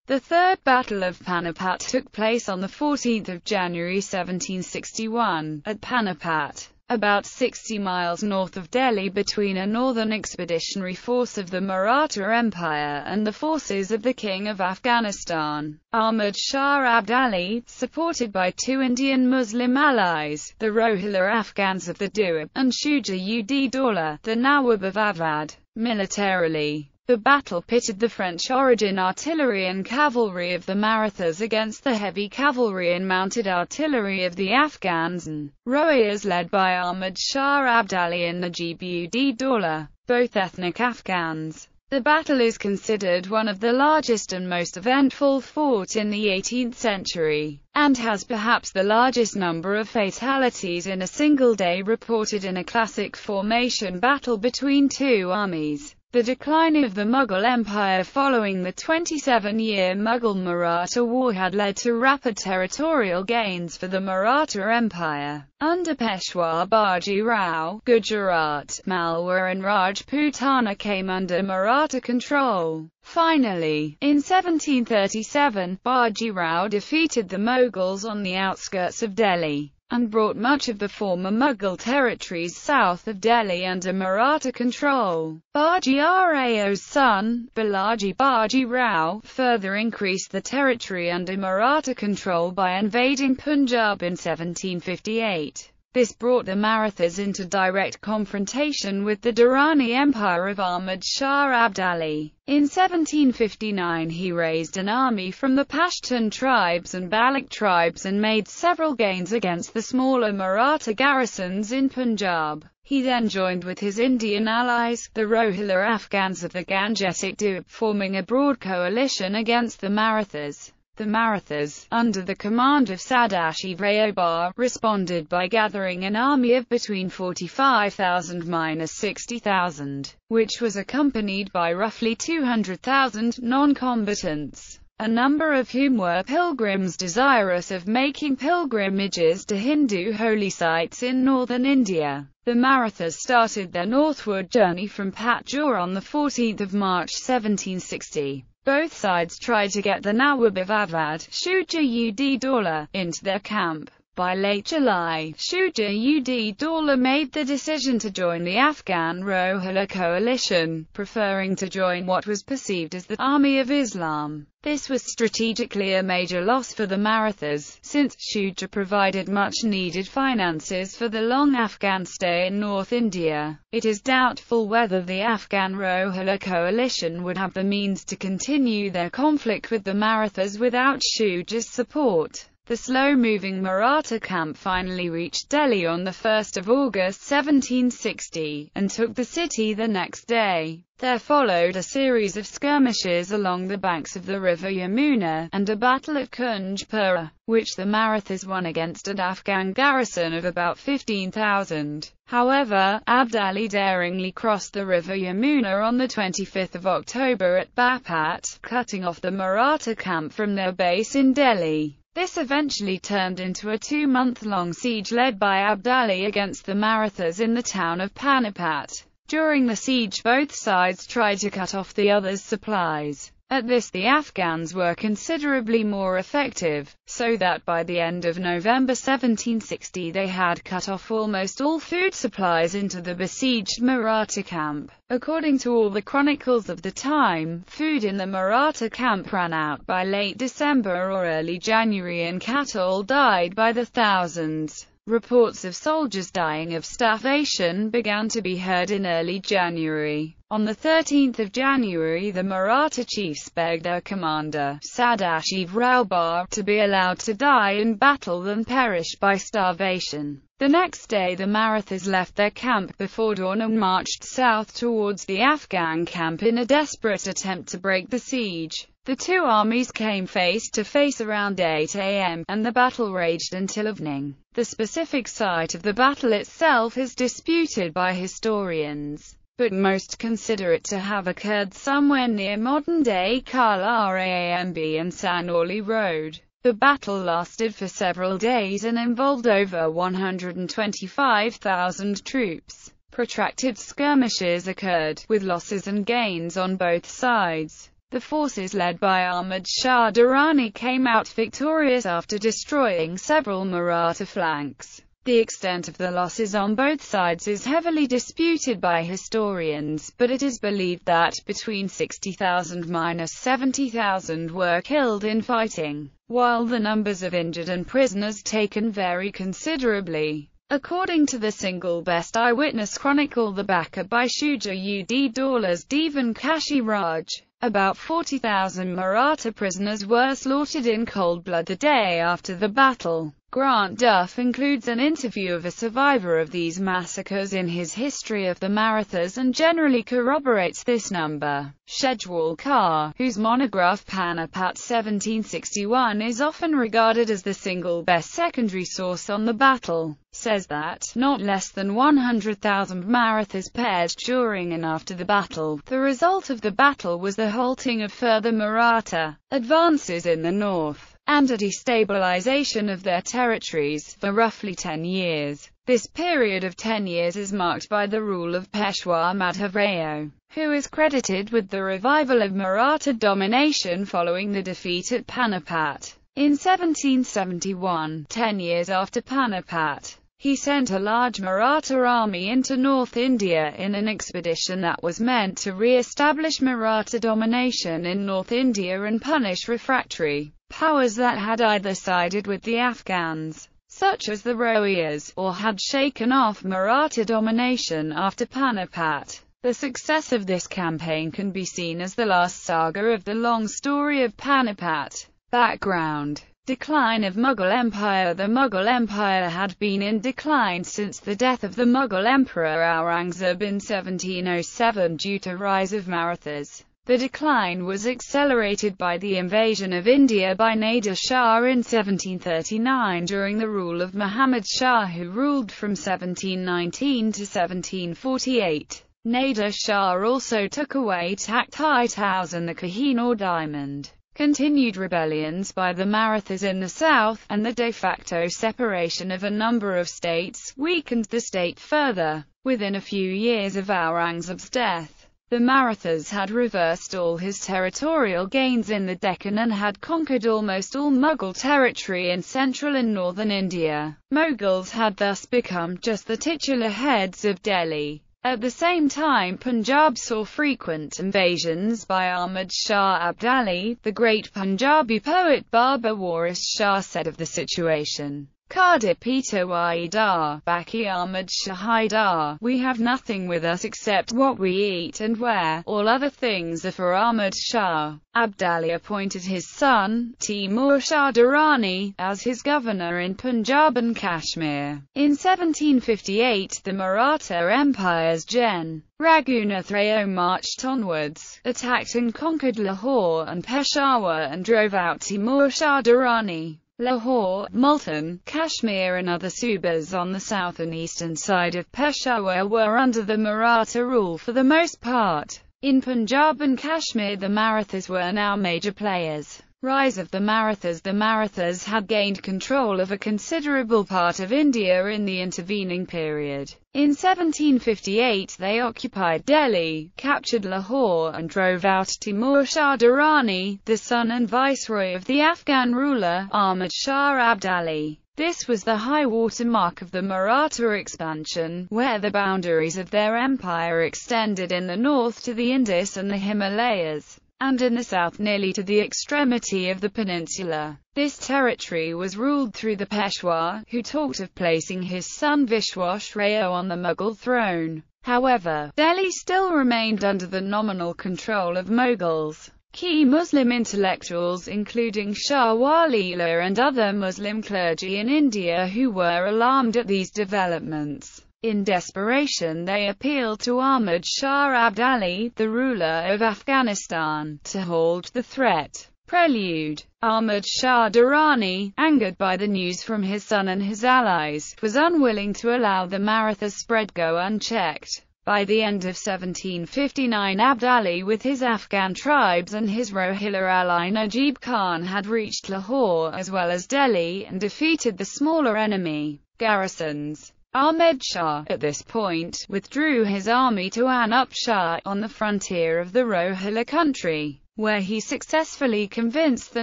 The Third Battle of Panipat took place on 14 January 1761, at Panipat, about 60 miles north of Delhi, between a northern expeditionary force of the Maratha Empire and the forces of the King of Afghanistan, Ahmad Shah Abdali, supported by two Indian Muslim allies, the Rohilla Afghans of the Doab, and Shuja-ud-Daula, the Nawab of Awadh. Militarily, the battle pitted the French-origin artillery and cavalry of the Marathas against the heavy cavalry and mounted artillery of the Afghans and Rohillas led by Ahmad Shah Abdali and Najib-ud-Daula, both ethnic Afghans. The battle is considered one of the largest and most eventful fought in the 18th century, and has perhaps the largest number of fatalities in a single day reported in a classic formation battle between two armies. The decline of the Mughal Empire following the 27-year Mughal-Maratha War had led to rapid territorial gains for the Maratha Empire. Under Peshwa Baji Rao, Gujarat, Malwa and Rajputana came under Maratha control. Finally, in 1737, Baji Rao defeated the Mughals on the outskirts of Delhi, and brought much of the former Mughal territories south of Delhi under Maratha control. Baji Rao's son, Balaji Baji Rao, further increased the territory under Maratha control by invading Punjab in 1758. This brought the Marathas into direct confrontation with the Durrani Empire of Ahmad Shah Abdali. In 1759 he raised an army from the Pashtun tribes and Baloch tribes and made several gains against the smaller Maratha garrisons in Punjab. He then joined with his Indian allies, the Rohilla Afghans of the Gangetic Doab, forming a broad coalition against the Marathas. The Marathas, under the command of Sadashiv Rao, responded by gathering an army of between 45,000–60,000, which was accompanied by roughly 200,000 non-combatants, a number of whom were pilgrims desirous of making pilgrimages to Hindu holy sites in northern India. The Marathas started their northward journey from Patjor on 14 March 1760. Both sides tried to get the Nawab of Awadh, Shuja-ud-Daula, into their camp. By late July, Shuja-ud-Daula made the decision to join the Afghan Rohilla coalition, preferring to join what was perceived as the Army of Islam. This was strategically a major loss for the Marathas, since Shuja provided much-needed finances for the long Afghan stay in North India. It is doubtful whether the Afghan Rohilla coalition would have the means to continue their conflict with the Marathas without Shuja's support. The slow-moving Maratha camp finally reached Delhi on 1 August 1760, and took the city the next day. There followed a series of skirmishes along the banks of the river Yamuna, and a battle at Kunjpura, which the Marathas won against an Afghan garrison of about 15,000. However, Abdali daringly crossed the river Yamuna on 25 October at Bapat, cutting off the Maratha camp from their base in Delhi. This eventually turned into a 2-month-long siege led by Abdali against the Marathas in the town of Panipat. During the siege both sides tried to cut off the other's supplies. At this the Afghans were considerably more effective, so that by the end of November 1760 they had cut off almost all food supplies into the besieged Maratha camp. According to all the chronicles of the time, food in the Maratha camp ran out by late December or early January and cattle died by the thousands. Reports of soldiers dying of starvation began to be heard in early January. On 13 January the Maratha chiefs begged their commander, Sadashiv Rao, to be allowed to die in battle than perish by starvation. The next day the Marathas left their camp before dawn and marched south towards the Afghan camp in a desperate attempt to break the siege. The two armies came face to face around 8 a.m., and the battle raged until evening. The specific site of the battle itself is disputed by historians, but most consider it to have occurred somewhere near modern-day Kalaramb and Sanoli Road. The battle lasted for several days and involved over 125,000 troops. Protracted skirmishes occurred, with losses and gains on both sides. The forces led by Ahmad Shah Durrani came out victorious after destroying several Maratha flanks. The extent of the losses on both sides is heavily disputed by historians, but it is believed that between 60,000 and 70,000 were killed in fighting, while the numbers of injured and prisoners taken vary considerably. According to the single best eyewitness chronicle, the Baka by Shuja-ud-Daula's Devan Kashi Raj, about 40,000 Maratha prisoners were slaughtered in cold blood the day after the battle. Grant Duff includes an interview of a survivor of these massacres in his History of the Marathas and generally corroborates this number. Shejwalkar, whose monograph Panipat 1761 is often regarded as the single best secondary source on the battle, says that not less than 100,000 Marathas perished during and after the battle. The result of the battle was the halting of further Maratha advances in the north, and a destabilization of their territories, for roughly 10 years. This period of 10 years is marked by the rule of Peshwa Madhavrao, who is credited with the revival of Maratha domination following the defeat at Panipat. In 1771, 10 years after Panipat, he sent a large Maratha army into North India in an expedition that was meant to re-establish Maratha domination in North India and punish refractory powers that had either sided with the Afghans, such as the Rohillas, or had shaken off Maratha domination after Panipat. The success of this campaign can be seen as the last saga of the long story of Panipat. Background: decline of Mughal Empire. The Mughal Empire had been in decline since the death of the Mughal Emperor Aurangzeb in 1707 due to rise of Marathas. The decline was accelerated by the invasion of India by Nader Shah in 1739 during the rule of Muhammad Shah, who ruled from 1719 to 1748. Nader Shah also took away Takhtai Taus and the Kohinoor diamond. Continued rebellions by the Marathas in the south, and the de facto separation of a number of states, weakened the state further. Within a few years of Aurangzeb's death, the Marathas had reversed all his territorial gains in the Deccan and had conquered almost all Mughal territory in central and northern India. Mughals had thus become just the titular heads of Delhi. At the same time, Punjab saw frequent invasions by Ahmad Shah Abdali. The great Punjabi poet Baba Waris Shah said of the situation, "Khada Pita Waidar, Baki Ahmad Shahidar, we have nothing with us except what we eat and wear, all other things are for Ahmad Shah." Abdali appointed his son, Timur Shah Durrani, as his governor in Punjab and Kashmir. In 1758, the Maratha Empire's Gen. Raghunath Rao marched onwards, attacked and conquered Lahore and Peshawar and drove out Timur Shah Durrani. Lahore, Multan, Kashmir and other subas on the south and eastern side of Peshawar were under the Maratha rule for the most part. In Punjab and Kashmir, the Marathas were now major players. Rise of the Marathas. The Marathas had gained control of a considerable part of India in the intervening period. In 1758 they occupied Delhi, captured Lahore and drove out Timur Shah Durrani, the son and viceroy of the Afghan ruler, Ahmad Shah Abdali. This was the high water mark of the Maratha expansion, where the boundaries of their empire extended in the north to the Indus and the Himalayas, and in the south nearly to the extremity of the peninsula. This territory was ruled through the Peshwa, who talked of placing his son Vishwas Rao on the Mughal throne. However, Delhi still remained under the nominal control of Mughals. Key Muslim intellectuals, including Shah Waliullah and other Muslim clergy in India who were alarmed at these developments. In desperation they appealed to Ahmad Shah Abdali, the ruler of Afghanistan, to halt the threat. Prelude. Ahmad Shah Durrani, angered by the news from his son and his allies, was unwilling to allow the Maratha spread go unchecked. By the end of 1759, Abdali with his Afghan tribes and his Rohilla ally Najib Khan had reached Lahore as well as Delhi and defeated the smaller enemy garrisons. Ahmad Shah, at this point, withdrew his army to Anup Shah, on the frontier of the Rohilla country. where he successfully convinced the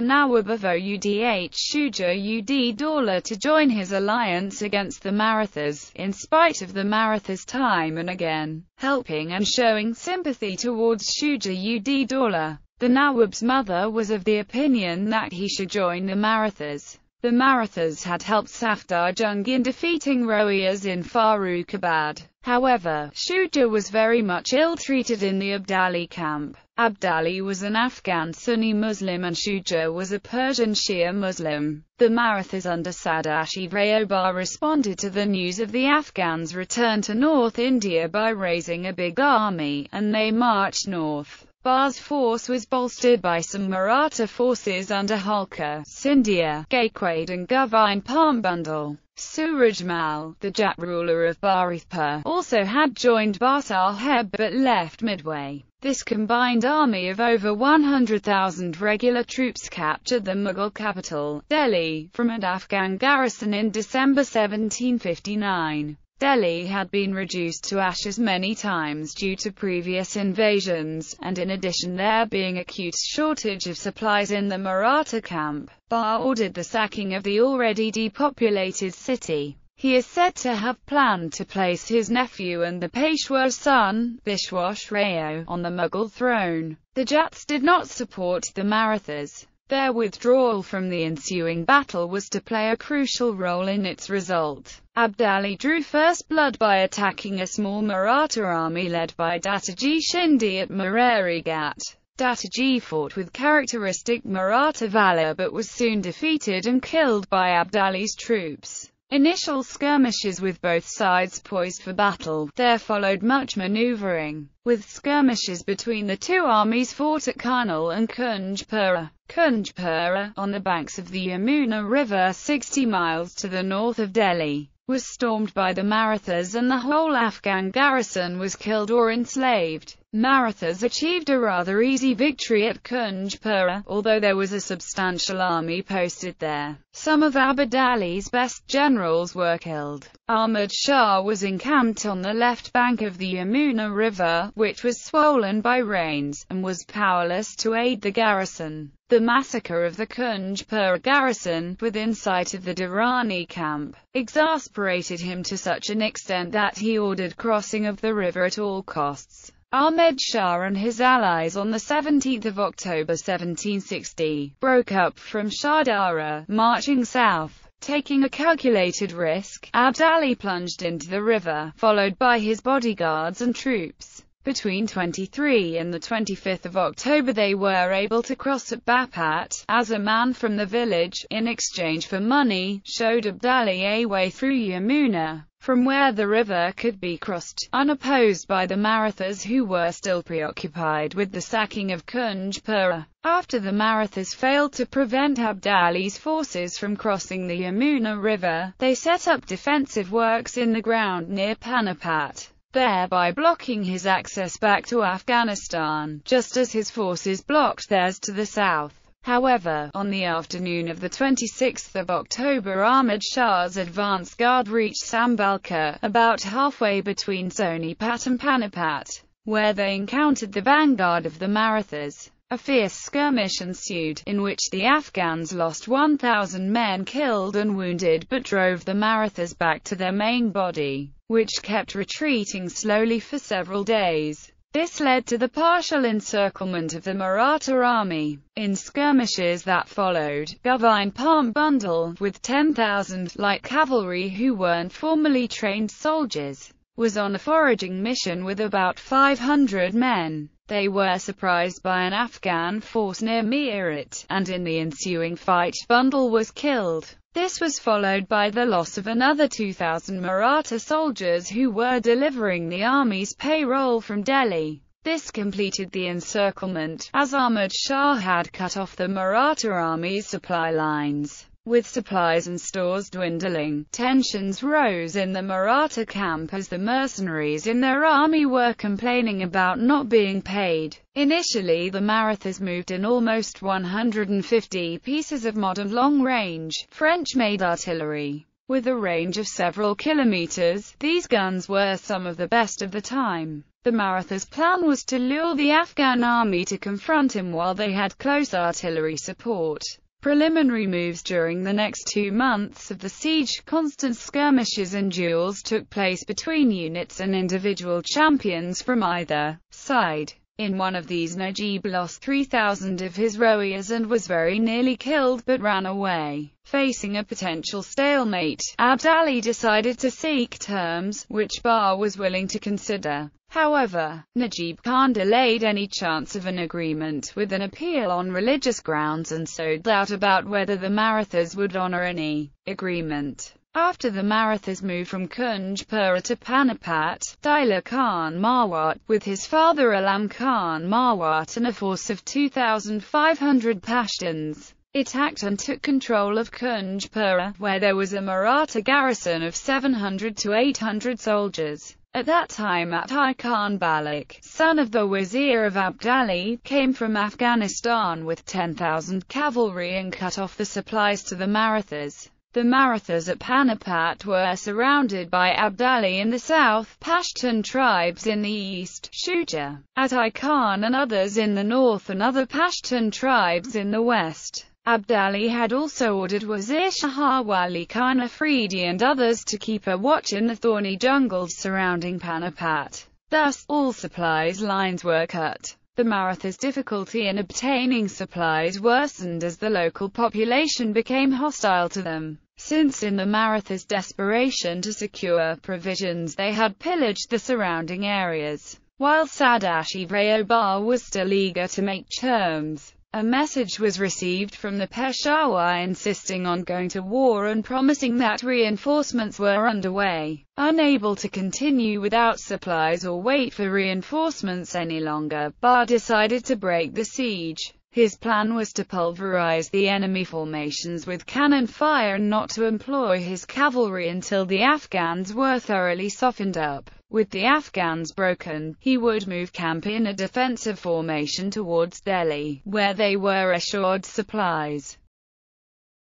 Nawab of Awadh Shuja-ud-Daula to join his alliance against the Marathas, in spite of the Marathas time and again helping and showing sympathy towards Shuja-ud-Daula. The Nawab's mother was of the opinion that he should join the Marathas. The Marathas had helped Safdar Jung in defeating Rohillas in Farrukhabad. However, Shuja was very much ill-treated in the Abdali camp. Abdali was an Afghan Sunni Muslim and Shuja was a Persian Shia Muslim. The Marathas under Sadashid Rayobar responded to the news of the Afghans' return to North India by raising a big army, and they marched north. Bar's force was bolstered by some Maratha forces under Holkar, Scindia, Gaikwad and Govine Palmbundle. Surajmal, the Jat ruler of Bharatpur, also had joined Bar Sahib but left midway. This combined army of over 100,000 regular troops captured the Mughal capital, Delhi, from an Afghan garrison in December 1759. Delhi had been reduced to ashes many times due to previous invasions, and in addition there being acute shortage of supplies in the Maratha camp, Bar ordered the sacking of the already depopulated city. He is said to have planned to place his nephew and the Peshwa's son, Vishwas Rao, on the Mughal throne. The Jats did not support the Marathas. Their withdrawal from the ensuing battle was to play a crucial role in its result. Abdali drew first blood by attacking a small Maratha army led by Dataji Shinde at Mareri Ghat. Dataji fought with characteristic Maratha valor but was soon defeated and killed by Abdali's troops. Initial skirmishes with both sides poised for battle. There followed much maneuvering, with skirmishes between the two armies fought at Karnal and Kunjpura. Kunjpura, on the banks of the Yamuna River 60 miles to the north of Delhi, was stormed by the Marathas and the whole Afghan garrison was killed or enslaved. Marathas achieved a rather easy victory at Kunjpura, although there was a substantial army posted there. Some of Abdali's best generals were killed. Ahmad Shah was encamped on the left bank of the Yamuna River, which was swollen by rains, and was powerless to aid the garrison. The massacre of the Kunjpura garrison, within sight of the Durrani camp, exasperated him to such an extent that he ordered crossing of the river at all costs. Ahmad Shah and his allies on 17 October 1760 broke up from Shahdara, marching south. Taking a calculated risk, Abdali plunged into the river, followed by his bodyguards and troops. Between 23 and 25 October they were able to cross at Bapat, as a man from the village, in exchange for money, showed Abdali a way through Yamuna, from where the river could be crossed, unopposed by the Marathas who were still preoccupied with the sacking of Kunjpura. After the Marathas failed to prevent Abdali's forces from crossing the Yamuna River, they set up defensive works in the ground near Panipat, thereby blocking his access back to Afghanistan, just as his forces blocked theirs to the south. However, on the afternoon of 26 October Ahmad Shah's advance guard reached Sambalka, about halfway between Sonipat and Panipat, where they encountered the vanguard of the Marathas. A fierce skirmish ensued, in which the Afghans lost 1,000 men killed and wounded but drove the Marathas back to their main body, which kept retreating slowly for several days. This led to the partial encirclement of the Maratha army. In skirmishes that followed, Govine Palmbundle, with 10,000 light cavalry who weren't formally trained soldiers, was on a foraging mission with about 500 men. They were surprised by an Afghan force near Meerut, and in the ensuing fight, Bundle was killed. This was followed by the loss of another 2,000 Maratha soldiers who were delivering the army's payroll from Delhi. This completed the encirclement, as Ahmad Shah had cut off the Maratha army's supply lines. With supplies and stores dwindling, tensions rose in the Maratha camp as the mercenaries in their army were complaining about not being paid. Initially the Marathas moved in almost 150 pieces of modern long-range, French-made artillery. With a range of several kilometers, these guns were some of the best of the time. The Marathas' plan was to lure the Afghan army to confront him while they had close artillery support. Preliminary moves during the next 2 months of the siege, constant skirmishes and duels took place between units and individual champions from either side. In one of these, Najib lost 3,000 of his rowers and was very nearly killed but ran away. Facing a potential stalemate, Abdali decided to seek terms, which Barre was willing to consider. However, Najib Khan delayed any chance of an agreement with an appeal on religious grounds and sowed doubt about whether the Marathas would honor any agreement. After the Marathas moved from Kunjpura to Panipat, Daula Khan Marwat, with his father Alam Khan Marwat and a force of 2,500 Pashtuns, attacked and took control of Kunjpura, where there was a Maratha garrison of 700 to 800 soldiers. At that time Attai Khan Balak, son of the Wazir of Abdali, came from Afghanistan with 10,000 cavalry and cut off the supplies to the Marathas. The Marathas at Panipat were surrounded by Abdali in the south, Pashtun tribes in the east, Shuja-ud-Daula Khan and others in the north, and other Pashtun tribes in the west. Abdali had also ordered Wazir Shah Wali Khan Afridi and others to keep a watch in the thorny jungles surrounding Panipat. Thus, all supplies lines were cut. The Marathas' difficulty in obtaining supplies worsened as the local population became hostile to them, since in the Marathas' desperation to secure provisions they had pillaged the surrounding areas. While Sadashiv Barre was still eager to make terms, a message was received from the Peshawar insisting on going to war and promising that reinforcements were underway. Unable to continue without supplies or wait for reinforcements any longer, Barre decided to break the siege. His plan was to pulverize the enemy formations with cannon fire and not to employ his cavalry until the Afghans were thoroughly softened up. With the Afghans broken, he would move camp in a defensive formation towards Delhi, where they were assured supplies.